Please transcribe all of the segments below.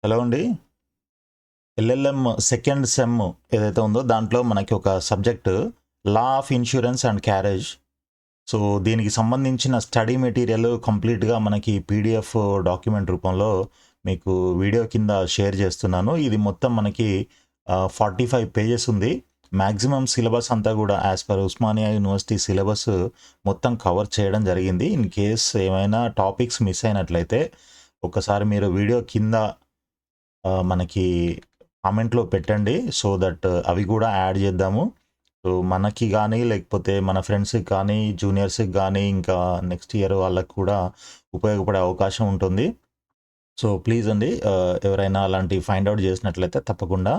Hello అండి. LLM second sem ఏదైతే ఉందో దాంట్లో మనకి ఒక subject law of insurance and carriage. So దీనికి సంబంధించిన స్టడీ మెటీరియల్ కంప్లీట్గా మనకి పీడిఎఫ్ డాక్యుమెంట్ రూపంలో మీకు వీడియో కింద షేర్ చేస్తున్నాను. ఇది మొత్తం మనకి 45 పేజెస్ ఉంది. మ్యాక్సిమం సిలబస్ అంతా కూడా as per Osmania university syllabus మొత్తం కవర్ చేయడం జరిగింది. ఇన్ కేస్ ఏమైనా టాపిక్స్ మిస్ అయినట్లయితే ఒకసారి మీరు వీడియో కింద మనకి కామెంట్లో పెట్టండి. సో దట్ అవి కూడా యాడ్ చేద్దాము. సో మనకి కానీ లేకపోతే మన ఫ్రెండ్స్కి కానీ జూనియర్స్కి కానీ ఇంకా నెక్స్ట్ ఇయర్ వాళ్ళకి కూడా ఉపయోగపడే అవకాశం ఉంటుంది. సో ప్లీజ్ అండి, ఎవరైనా అలాంటి ఫైండ్ అవుట్ చేసినట్లయితే తప్పకుండా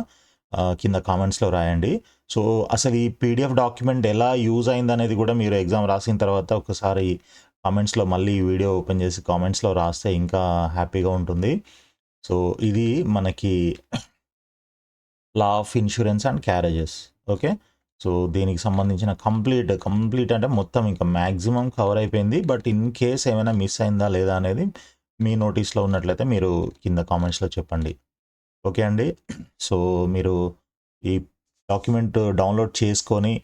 కింద కామెంట్స్లో రాయండి. సో అసలు ఈ పీడిఎఫ్ డాక్యుమెంట్ ఎలా యూజ్ అయింది అనేది కూడా మీరు ఎగ్జామ్ రాసిన తర్వాత ఒకసారి కామెంట్స్లో మళ్ళీ ఈ వీడియో ఓపెన్ చేసి కామెంట్స్లో రాస్తే ఇంకా హ్యాపీగా ఉంటుంది. సో ఇది మనకి law of insurance and carriages. Okay. So దీనికి సంబంధించిన కంప్లీట్ అంటే మొత్తం ఇంకా మ్యాక్సిమం కవర్ అయిపోయింది. బట్ ఇన్ కేస్ ఏమైనా మిస్ అయిందా లేదా అనేది మీ నోటీస్లో ఉన్నట్లయితే మీరు కింద కామెంట్స్లో చెప్పండి. ఓకే అండి. సో మీరు ఈ డాక్యుమెంట్ డౌన్లోడ్ చేసుకొని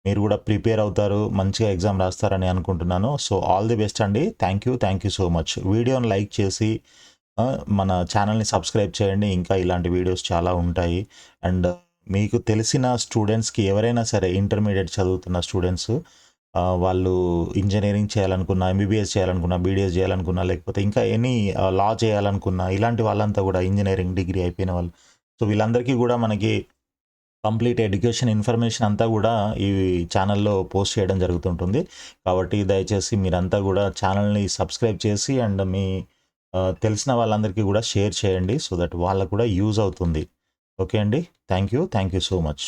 మీరు కూడా ప్రిపేర్ అవుతారు, మంచిగా ఎగ్జామ్ రాస్తారని అనుకుంటున్నాను. సో ఆల్ ది బెస్ట్ అండి. Thank you so much. వీడియోని లైక్ చేసి మన ఛానల్ని సబ్స్క్రైబ్ చేయండి. ఇంకా ఇలాంటి వీడియోస్ చాలా ఉంటాయి. అండ్ మీకు తెలిసిన స్టూడెంట్స్కి ఎవరైనా సరే ఇంటర్మీడియట్ చదువుతున్న స్టూడెంట్స్ వాళ్ళు ఇంజనీరింగ్ చేయాలనుకున్నా, ఎంబీబీఎస్ చేయాలనుకున్నా, బీడీఎస్ చేయాలనుకున్నా, లేకపోతే ఇంకా ఎనీ లా చేయాలనుకున్నా, ఇలాంటి వాళ్ళంతా కూడా ఇంజనీరింగ్ డిగ్రీ అయిపోయిన వాళ్ళు, సో వీళ్ళందరికీ కూడా మనకి కంప్లీట్ ఎడ్యుకేషన్ ఇన్ఫర్మేషన్ అంతా కూడా ఈ ఛానల్లో పోస్ట్ చేయడం జరుగుతుంటుంది. కాబట్టి దయచేసి మీరంతా కూడా ఛానల్ని సబ్స్క్రైబ్ చేసి అండ్ మీ తెలిసిన వాళ్ళందరికీ కూడా షేర్ చేయండి. సో దట్ వాళ్ళకు కూడా యూజ్ అవుతుంది. ఓకే అండి. Thank you so much.